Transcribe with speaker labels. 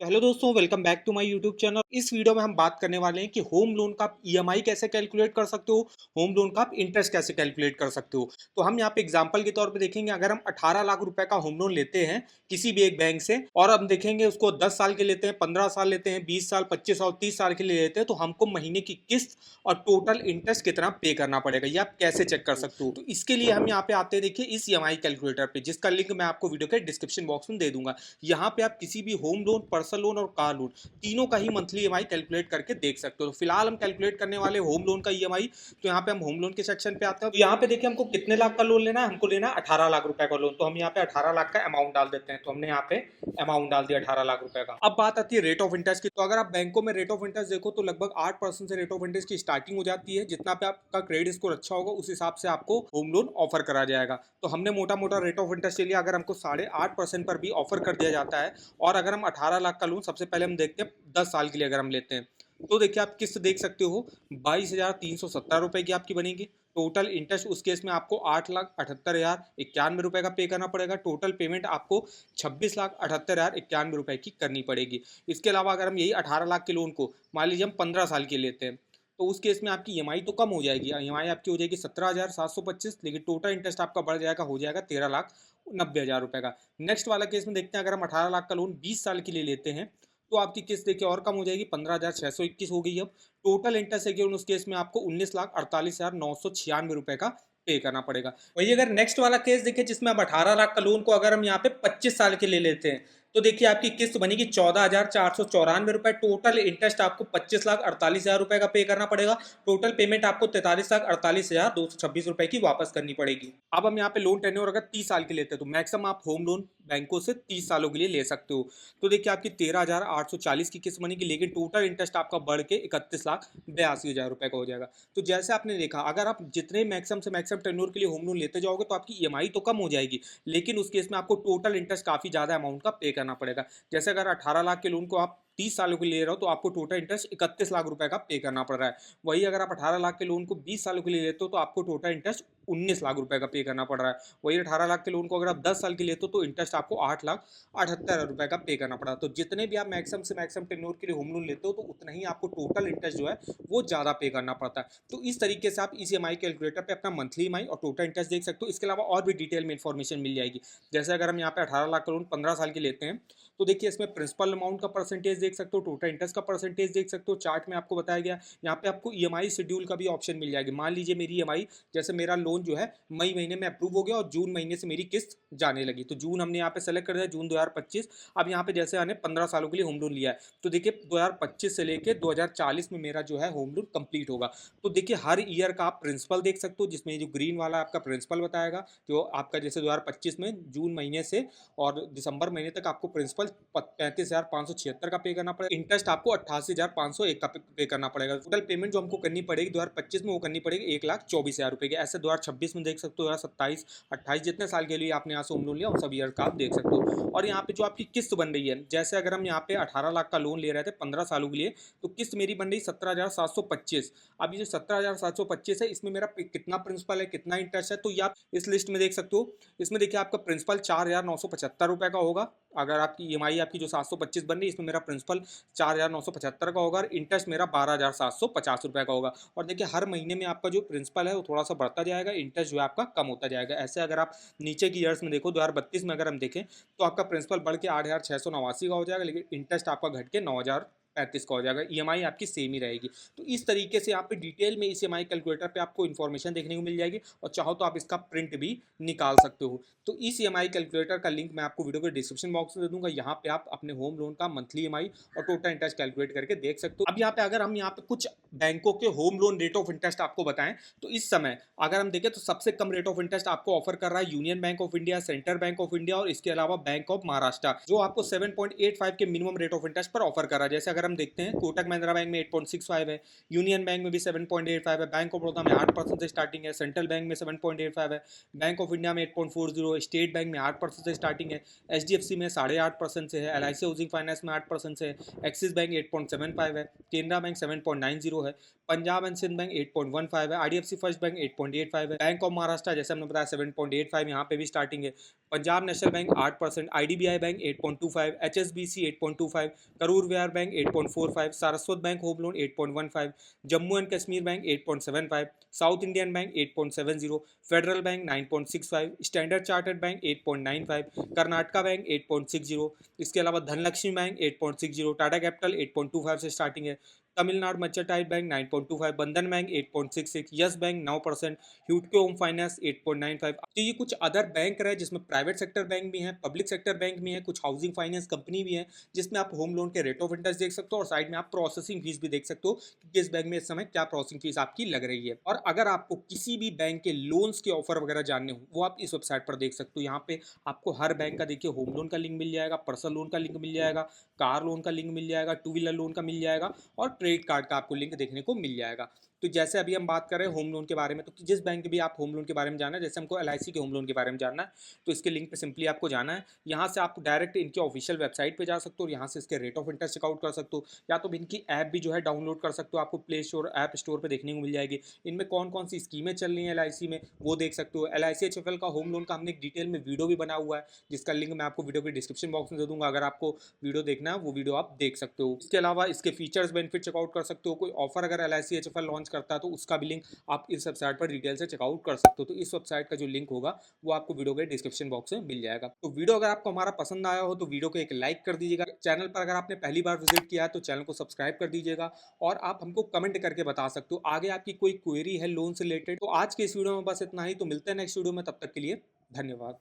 Speaker 1: Hello दोस्तों, welcome back to my YouTube channel. इस video में हम बात करने वाले हैं कि होम लोन का आप ईएमआई कैसे कैलकुलेट कर सकते हो, होम लोन का आप इंटरेस्ट कैसे कैलकुलेट कर सकते हो। तो हम यहाँ पे एग्जांपल के तौर पे देखेंगे, अगर हम 18 लाख रुपए का होम लोन लेते हैं किसी भी एक बैंक से और हम देखेंगे उसको 10 साल के लेते हैं, 15 साल लेते हैं, 20 साल, 25 साल, 30 साल के लिए लेते हैं, तो हमको महीने की किस्त और टोटल इंटरेस्ट कितना पे करना पड़ेगा, ये आप कैसे चेक कर सकते हो। तो इसके लिए हम यहाँ पे आते हैं, देखिए इस ईएमआई कैलकुलेटर पे, जिसका लिंक मैं आपको वीडियो के डिस्क्रिप्शन बॉक्स में दे दूंगा। यहाँ पे आप किसी भी होम लोन, पर्सनल लोन और कार लोन तीनों का ही मंथली ईएमआई कैलकुलेट करके देख सकते हो। तो फिलहाल हम कैलकुलेट करने वाले होम लोन का ईएमआई। तो यहाँ पे हम होम लोन के सेक्शन पे आते हैं। तो यहाँ पे देखिए हमको कितने लाख का लोन लेना है, हमको लेना है 18 लाख रुपए का लोन। तो हम यहाँ पे 18 लाख का अमाउंट डाल देते हैं। तो हमने यहाँ पे अमाउंट डाल दिया 18 लाख रुपए का। अब बात आती है रेट ऑफ इंटरेस्ट की। तो अगर आप बैंकों में रेट ऑफ इंटरेस्ट देखो तो लगभग 8% से रेट ऑफ इंटरेस्ट की स्टार्टिंग हो जाती है। जितना पे आपका क्रेडिट स्कोर अच्छा होगा उस हिसाब से आपको होम लोन ऑफर करा जाएगा। तो हमने मोटा मोटा रेट ऑफ इंटरेस्ट ले लिया। अगर हमको 8.5% पर भी ऑफर कर दिया जाता है और अगर हम 18 लाख का लोन सबसे पहले हम देखते हैं 10 साल के लिए अगर हम लेते हैं, तो देखिए आप किस्त देख सकते हो 22,370 रुपए की आपकी बनेगी। टोटल इंटरेस्ट उस केस में आपको 8,78,091 रुपए का पे करना पड़ेगा। टोटल पेमेंट आपको 26,78,091 रुपए की करनी पड़ेगी। इसके अलावा अगर हम यही 18 लाख के लोन को मान लीजिए हम 15 साल के लेते हैं, तो उस केस में आपकी ईएमआई तो कम हो जाएगी। ईएमआई आपकी हो जाएगी 17,725, लेकिन टोटल इंटरेस्ट आपका बढ़ जाएगा, हो जाएगा 13,90,000 रुपए का। नेक्स्ट वाला केस में देखते हैं, अगर हम 18 लाख का लोन 20 साल के लिए लेते हैं तो आपकी किस्त देखिए और कम हो जाएगी, 15,621 हो गई। अब टोटल इंटरेस्ट है उस केस में आपको 19,48,996 रुपए का पे करना पड़ेगा। वही अगर नेक्स्ट वाला केस देखिए जिसमें अब 18 लाख का लोन को अगर हम यहाँ पे 25 साल के लिए लेते हैं, तो देखिए आपकी किस्त बनेगी 14,494 रुपए। टोटल इंटरेस्ट आपको 25,48,000 रुपए का पे करना पड़ेगा। टोटल पेमेंट आपको 43,48,226 रुपए की वापस करनी पड़ेगी। अब हम यहाँ पे लोन टेन्योर अगर 30 साल के लेते हैं तो मैक्सिमम आप होम लोन बैंकों से 30 सालों के लिए ले सकते हो। तो देखिए आपकी 13,840 की किस्त बनेगी, लेकिन टोटल इंटरेस्ट आपका बढ़ के 31,82,000 रुपए का हो जाएगा। तो जैसे आपने देखा, अगर आप जितने मैक्सिमम से मैक्सिमम टेन्योर के लिए होम लोन लेते जाओगे तो आपकी ईएमआई तो कम हो जाएगी, लेकिन उस केस में आपको टोटल इंटरेस्ट काफी ज्यादा अमाउंट का पे करना पड़ेगा। जैसे अगर 18 लाख के लोन को आप 30 सालों के लिए ले रहे हो तो आपको टोटल इंटरेस्ट 31 लाख रुपए का पे करना पड़ रहा है। वही अगर आप 18 लाख के लोन को 20 सालों के लिए लेते हो तो आपको टोटल इंटरेस्ट 19 लाख रुपए का पे करना पड़ रहा है। वही 18 लाख के लोन को अगर आप 10 साल के लिए लेते हो तो इंटरेस्ट आपको 8,78,000 रुपए का पे करना पड़ा। तो जितने भी आप मैक्सिमम से मैक्सिमम टेन्योर के लिए होम लोन लेते हो तो उतना ही आपको टोटल इंटरेस्ट जो है वो ज्यादा पे करना पड़ता है। तो इस तरीके से आप इस ईएमआई कैलकुलेटर पे अपना मंथली ईएमआई और टोटल इंटरेस्ट देख सकते हो। इसके अलावा और भी डिटेल में इंफॉर्मेशन मिल जाएगी। जैसे अगर हम यहाँ पे 18 लाख का लोन 15 साल के लेते हैं तो देखिए इसमें प्रिंसिपल अमाउंट का परसेंटेज देख सकते हो, टोटल इंटरेस्ट का परसेंटेज देख सकते हो। चार्ट में आपको बताया गया। यहाँ पे आपको ईएमआई शेड्यूल का भी ऑप्शन मिल जाएगी। मान लीजिए मेरी ईएमआई, जैसे मेरा लोन जो है मई महीने में अप्रूव हो गया और जून महीने से मेरी किस्त जाने लगी, तो जून हमने यहाँ पे सेलेक्ट कर दिया, जून 2025। अब यहाँ पे जैसे मैंने 15 सालों के लिए होम लोन लिया है तो देखिए 2025 से लेके 2040 में मेरा जो है होम लोन कंप्लीट होगा। तो देखिए हर ईयर का आप प्रिंसिपल देख सकते हो, जिसमें जो ग्रीन वाला आपका प्रिंसिपल बताएगा, जो आपका जैसे 2025 में जून महीने से और दिसंबर महीने तक आपको प्रिंसिपल 35,576 का पे करना पड़ेगा। इंटरेस्ट आपको 88,501 का पे करना पड़ेगा। टोटल पेमेंट जो हमको करनी पड़ेगी 2025 में वो करनी पड़ेगी 1,24,000 रुपए की। ऐसे 2026 में देख सकते हो, 2027, 28 जितने साल के लिए आपने यहाँ से होम लोन लिया उन सब ईयर का आप देख सकते हो। और यहाँ पे जो आपकी किस्त बन रही है, जैसे अगर हम यहाँ पे 18 लाख का लोन ले रहे थे 15 सालों के लिए, तो किस्त मेरी बन रही 17,725। अब ये जो 17,725 है इसमें मेरा कितना प्रिंसिपल है, कितना इंटरेस्ट है, तो ये आप इस लिस्ट में देख सकते हो। इसमें देखिए आपका प्रिंसिपल 4,975 का होगा। अगर आपकी ईएमआई आपकी जो 725 बन रही है इसमें मेरा प्रिंसिपल 4,975 का होगा और इंटरेस्ट मेरा 12,750 रुपये का होगा। और देखिए हर महीने में आपका जो प्रिंसिपल है वो थोड़ा सा बढ़ता जाएगा, इंटरेस्ट जो है आपका कम होता जाएगा। ऐसे अगर आप नीचे की ईयर्स में देखो 2032 में अगर हम देखें तो आपका प्रिंसिपल बढ़ के 8,689 का हो जाएगा, लेकिन इंटरेस्ट आपका घट के 9,035 का हो जाएगा। ईएमआई आपकी सेम ही रहेगी। तो इस तरीके से यहाँ पे डिटेल में इस ईएमआई कैलकुलेटर पे आपको इन्फॉर्मेशन देखने को मिल जाएगी और चाहो तो आप इसका प्रिंट भी निकाल सकते हो। तो इस ईएमआई कैलकुलेटर का लिंक मैं आपको वीडियो के डिस्क्रिप्शन बॉक्स में दे दूंगा। यहाँ पे आप अपने होम लोन का मंथली ईएमआई और टोटल इंटरेस्ट कैलकुलेट करके देख सकते हो। अब यहाँ पे अगर हम यहाँ पे कुछ बैंकों के home loan rate of interest आपको बताएं तो इस समय अगर हम देखें तो सबसे कम रेट ऑफ इंटरेस्ट आपको ऑफर कर रहा है union bank of India, central bank of India और इसके अलावा बैंक ऑफ महाराष्ट्र, जो आपको 7.85 के मिनिमम रेट ऑफ इंटरेस्ट पर ऑफर कर रहा है। जैसे अगर हम देखते हैं, कोटक महिंद्रा बैंक में 8.65 है, यूनियन बैंक में भी 7.85 है, बैंक ऑफ बड़ौदा में 8% से स्टार्टिंग है, सेंट्रल बैंक में 7.85 है, बैंक ऑफ इंडिया में 8.40, स्टेट बैंक में 8% से स्टार्टिंग है, HDFC में 8.5% से है, LIC हाउसिंग फाइनेंस में 8% से है, एक्सिस बैंक 8.75 है, केनरा बैंक 7.90 है, पंजाब एंड सिंध बैंक 8.15 है, IDFC फर्स्ट बैंक 8.85 है, बैंक ऑफ महाराष्ट्र जैसे हमने बताया 7.85, यहाँ पे भी स्टार्टिंग है, Punjab national bank 8%, IDBI bank 8.25, HSBC 8.25, Karur Vihar bank 8.45, Saraswat bank home loan 8.15, Jammu and Kashmir bank 8.75, south Indian bank 8.70, federal bank 9.65, standard chartered bank 8.95, Karnataka bank 8.60, इसके अलावा धनलक्ष्मी बैंक 8.60, टाटा कैपिटल 8.25 से स्टार्टिंग है, Tamil Nadu mercantile bank 9.25, Bandhan bank 8.66, Yes Bank 9%, ह्यूडको होम फाइनेंस 8.95। तो ये कुछ other bank रहे जिसमें प्राइवेट सेक्टर बैंक भी हैं, पब्लिक सेक्टर बैंक भी हैं, कुछ हाउसिंग फाइनेंस कंपनी भी हैं, जिसमें आप होम लोन के रेट ऑफ इंटरेस्ट देख सकते हो और साइड में आप प्रोसेसिंग फीस भी देख सकते हो कि किस बैंक में इस समय क्या प्रोसेसिंग फीस आपकी लग रही है। और अगर आपको किसी भी बैंक के लोन्स के ऑफर वगैरह जानने हो वो आप इस वेबसाइट पर देख सकते हो। यहाँ पे आपको हर बैंक का देखिए होम लोन का लिंक मिल जाएगा, पर्सनल लोन का लिंक मिल जाएगा, कार लोन का लिंक मिल जाएगा, टू व्हीलर लोन का मिल जाएगा और क्रेडिट कार्ड का आपको लिंक देखने को मिल जाएगा। तो जैसे अभी हम बात कर रहे हैं होम लोन के बारे में, तो जिस बैंक के भी आप होम लोन के बारे में जानना है, जैसे हमको LIC के होम लोन के बारे में जानना है, तो इसके लिंक पे सिंपली आपको जाना है। यहाँ से आप डायरेक्ट इनके ऑफिशियल वेबसाइट पे जा सकते हो और यहाँ से इसके रेट ऑफ इंटरेस्ट चेकआउट कर सकते हो, या तो इनकी ऐप भी जो है डाउनलोड कर सकते हो, आपको प्ले स्टोर ऐप स्टोर पर देखने को मिल जाएगी। इनमें कौन कौन सी स्कीमें चल रही हैं LIC में वो देख सकते हो। LIC HFL का होम लोन का हमने एक डिटेल में वीडियो भी बना हुआ है, जिसका लिंक मैं आपको वीडियो के डिस्क्रिप्शन बॉक्स में दे दूंगा। अगर आपको वीडियो देखना है वो वीडियो आप देख सकते हो। इसके अलावा इसके फीचर्स बेनिफिट चेकआउट कर सकते हो। कोई ऑफर अगर LIC HFL लॉन्च करता है तो उसका भी लिंक आप इस वेबसाइट पर डिटेल से चेकआउट कर सकते हो। तो इस वेबसाइट का जो लिंक होगा वो आपको वीडियो के डिस्क्रिप्शन बॉक्स में मिल जाएगा। तो वीडियो अगर आपको हमारा पसंद आया हो तो वीडियो को एक लाइक कर दीजिएगा। चैनल पर अगर आपने पहली बार विजिट किया है तो चैनल को सब्सक्राइब कर दीजिएगा और आप हमको कमेंट करके बता सकते हो आगे आपकी कोई क्वेरी है लोन से रिलेटेड। तो आज के इस वीडियो में बस इतना ही, तो मिलते हैं नेक्स्ट वीडियो में, तब तक के लिए धन्यवाद।